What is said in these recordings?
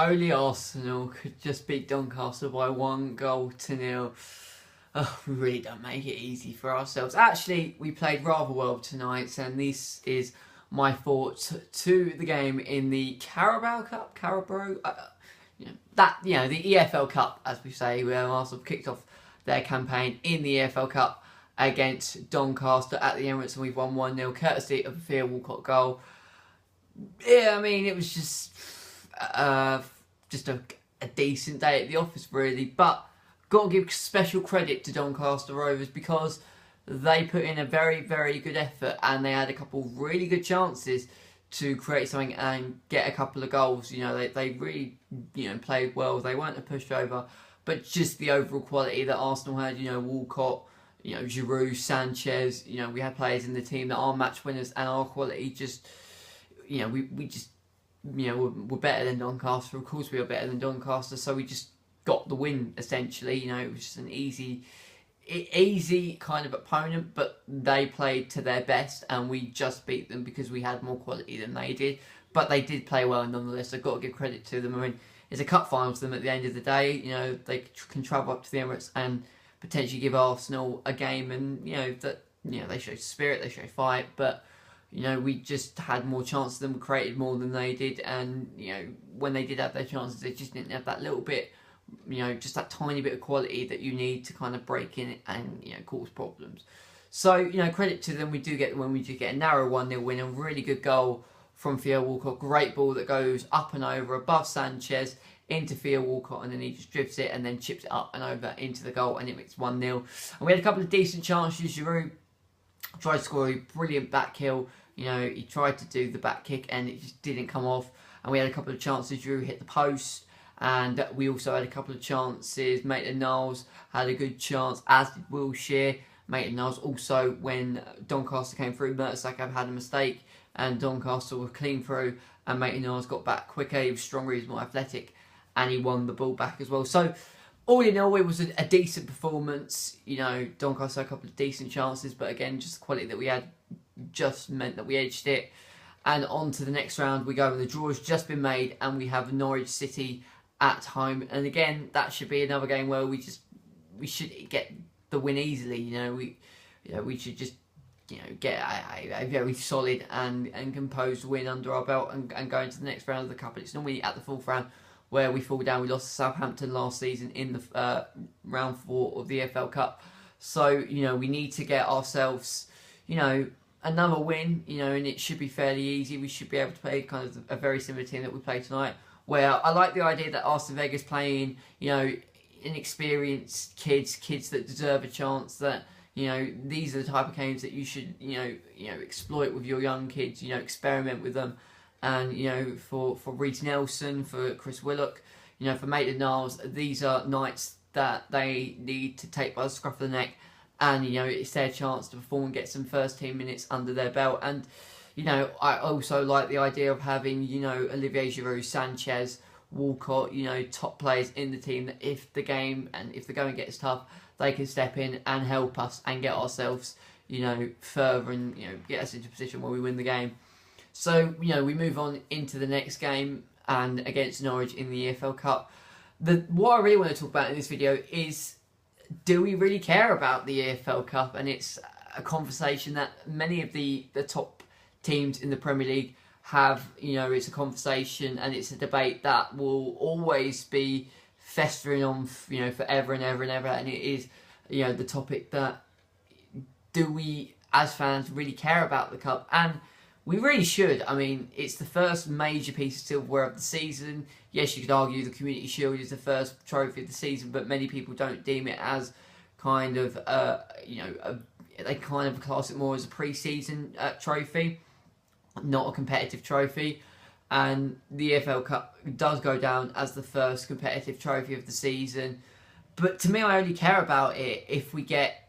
only Arsenal could just beat Doncaster by 1-0. Oh, we really don't make it easy for ourselves. Actually, we played rather well tonight, and this is my thoughts to the game in the Carabao Cup. The EFL Cup, as we say, where Arsenal kicked off their campaign in the EFL Cup against Doncaster at the Emirates, and we've won 1-0, courtesy of a Theo Walcott goal. Yeah, I mean, it was just a decent day at the office, really. But got to give special credit to Doncaster Rovers because they put in a very, very good effort, and they had a couple of really good chances to create something and get a couple of goals. You know, they really, played well. They weren't a pushover, but just the overall quality that Arsenal had. Walcott, Giroud, Sanchez. We had players in the team that are match winners, and our quality just, we're better than Doncaster. Of course, we are better than Doncaster, so we just got the win essentially. It was just an easy kind of opponent, but they played to their best, and we just beat them because we had more quality than they did. But they did play well nonetheless. I've got to give credit to them. I mean, it's a cup final to them at the end of the day. They can travel up to the Emirates and potentially give Arsenal a game, and they showed spirit, they showed fight, but we just had more chances than them, created more than they did, and when they did have their chances, they just didn't have that little bit, just that tiny bit of quality that you need to kind of break in and cause problems. So credit to them. We do get a narrow 1-0 win, a really good goal from Theo Walcott, great ball that goes up and over above Sanchez into Theo Walcott, and then he just drifts it and then chips it up and over into the goal, and it makes 1-0. And we had a couple of decent chances. Giroud tried to score a brilliant back heel. He tried to do the back kick and it just didn't come off. And we had a couple of chances. Giroud hit the post, and we also had a couple of chances. Maitland-Niles had a good chance, as did Wilshere. Maitland-Niles also, when Doncaster came through, Mertesacker had a mistake, and Doncaster were clean through, and Maitland-Niles got back quicker. He was stronger, he was more athletic, and he won the ball back as well. So, all in all, it was a decent performance. Doncaster had a couple of decent chances, but again, just the quality that we had just meant that we edged it. And on to the next round we go, and the draw has just been made, and we have Norwich City at home. And again, that should be another game where we should get the win easily. We should just get a very solid and composed win under our belt and go into the next round of the cup. It's normally at the fourth round where we fall down. We lost to Southampton last season in the round 4 of the EFL Cup. So we need to get ourselves another win, and it should be fairly easy. We should be able to play kind of a very similar team that we played tonight, where I like the idea that Arsene Wenger's playing, inexperienced kids that deserve a chance, that, these are the type of games that you should, exploit with your young kids, experiment with them. And, for Reece Nelson, for Chris Willock, for Maitland-Niles, these are nights that they need to take by the scruff of the neck. And, it's their chance to perform and get some first team minutes under their belt. And, I also like the idea of having, Olivier Giroud, Sanchez, Walcott, top players in the team, that if the going gets tough, they can step in and help us and get ourselves, further and, get us into a position where we win the game. So, we move on into the next game, and against Norwich in the EFL Cup. What I really want to talk about in this video is, do we really care about the EFL Cup? And it's a conversation that many of the top teams in the Premier League have. It's a conversation and it's a debate that will always be festering on, forever and ever and ever. And it is, the topic that, do we as fans really care about the Cup? And we really should. I mean, it's the first major piece of silverware of the season. Yes, you could argue the Community Shield is the first trophy of the season, but many people don't deem it as kind of, they kind of class it more as a pre-season trophy, not a competitive trophy. And the EFL Cup does go down as the first competitive trophy of the season. But to me, I only care about it if we get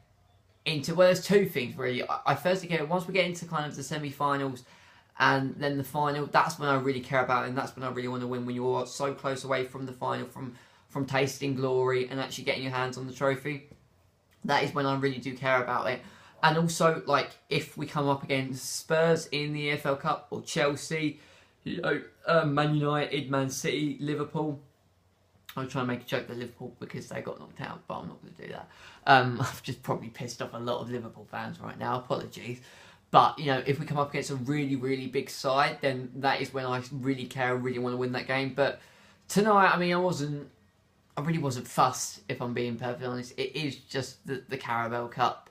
into, well, there's two things really. I firstly care, once we get into kind of the semi-finals and then the final, that's when I really care about it, and that's when I really want to win, when you're so close away from the final, from tasting glory and actually getting your hands on the trophy. That is when I really do care about it. And also, like, if we come up against Spurs in the EFL Cup or Chelsea, Man United, Man City, Liverpool. I was trying to make a joke at Liverpool because they got knocked out, but I'm not going to do that. I've just probably pissed off a lot of Liverpool fans right now. Apologies. But, if we come up against a really, really big side, then that is when I really care, really want to win that game. But tonight, I really wasn't fussed, if I'm being perfectly honest. It is just the Carabao Cup.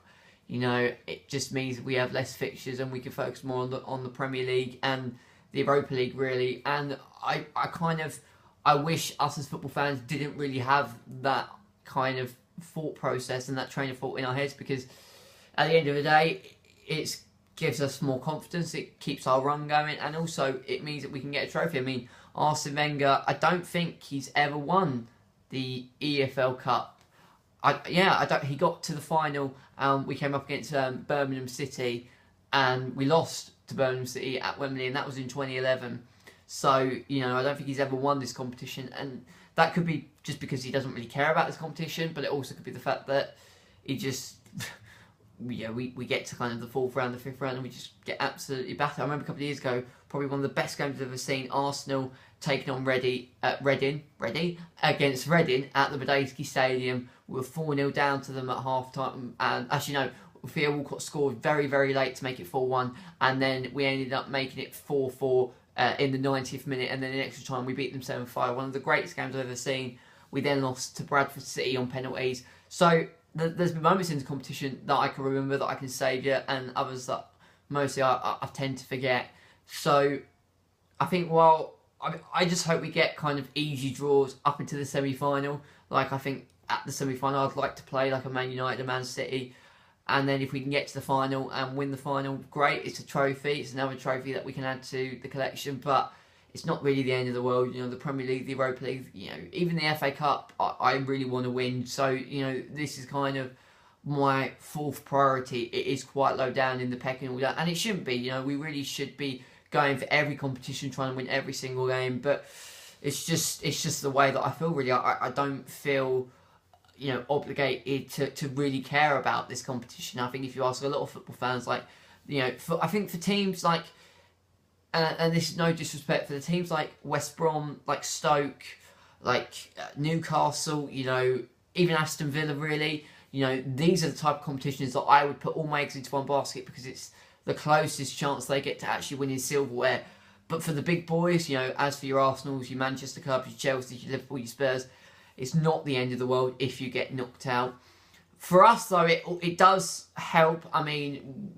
It just means we have less fixtures and we can focus more on the Premier League and the Europa League, really. And I wish us as football fans didn't really have that kind of thought process and that train of thought in our heads, because at the end of the day, it gives us more confidence, it keeps our run going, and also it means that we can get a trophy. Arsene Wenger, I don't think he's ever won the EFL Cup. He got to the final. We came up against Birmingham City, and we lost to Birmingham City at Wembley, and that was in 2011. So, I don't think he's ever won this competition, and that could be just because he doesn't really care about this competition, but it also could be the fact that he just, we get to kind of the fourth round, the fifth round, and we just get absolutely battered. I remember a couple of years ago, probably one of the best games I've ever seen, Arsenal taking on Reading against Reading at the Bagpuss Stadium. We were 4-0 down to them at half-time, and actually no, Theo Walcott scored very, very late to make it 4-1, and then we ended up making it 4-4 in the 90th minute, and then in extra time we beat them 7-5. One of the greatest games I've ever seen. We then lost to Bradford City on penalties. So there's been moments in the competition that I can remember, that I can savour, and others that mostly I tend to forget. So I think, I just hope we get kind of easy draws up into the semi-final. Like, I think at the semi-final I'd like to play like a Man United, a Man City, and then if we can get to the final and win the final, great. It's a trophy. It's another trophy that we can add to the collection, but it's not really the end of the world. The Premier League, the Europa League, even the FA Cup, I really want to win. So, this is kind of my fourth priority. It is quite low down in the pecking order, and it shouldn't be. We really should be going for every competition, trying to win every single game, but it's just the way that I feel, really. I don't feel obligated to really care about this competition. I think if you ask a lot of football fans, I think for teams like, and this is no disrespect, for the teams like West Brom, like Stoke, like Newcastle, even Aston Villa, really, these are the type of competitions that I would put all my eggs into one basket, because it's the closest chance they get to actually winning silverware. But for the big boys, as for your Arsenals, your Manchester clubs, your Chelsea, your Liverpool, your Spurs, it's not the end of the world if you get knocked out. For us, though, it does help.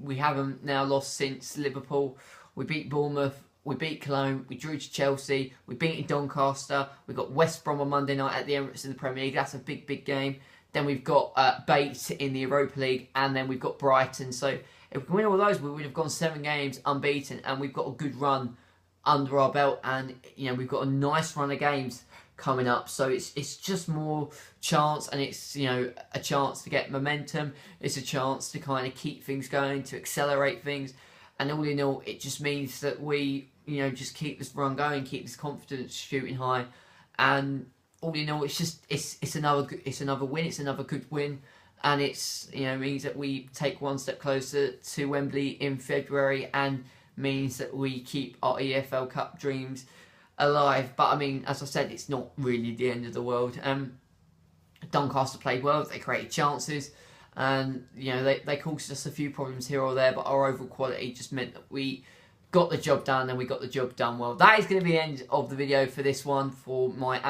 We haven't now lost since Liverpool. We beat Bournemouth, we beat Cologne, we drew to Chelsea, we beat Doncaster, we got West Brom on Monday night at the Emirates in the Premier League. That's a big, big game. Then we've got Bates in the Europa League, and then we've got Brighton. So if we can win all those, we would have gone 7 games unbeaten, and we've got a good run under our belt, and we've got a nice run of games coming up. So it's just more chance, and it's a chance to get momentum. It's a chance to kind of keep things going, to accelerate things, and all in all, it just means that we just keep this run going, keep this confidence shooting high, and all in all, it's another win. It's another good win, and it's means that we take one step closer to Wembley in February, and means that we keep our EFL Cup dreams alive. But as I said, it's not really the end of the world. Doncaster played well, they created chances, and they caused us a few problems here or there, but our overall quality just meant that we got the job done, and we got the job done well. That is going to be the end of the video for this one, for my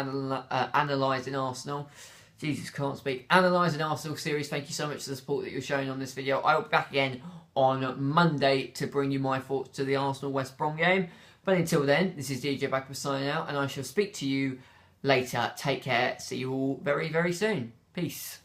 analysing Arsenal. Jesus, can't speak. Analysing Arsenal series. Thank you so much for the support that you're showing on this video. I will be back again on Monday to bring you my thoughts to the Arsenal West Brom game. But until then, this is DJ Bagpuss signing out, and I shall speak to you later. Take care. See you all very, very soon. Peace.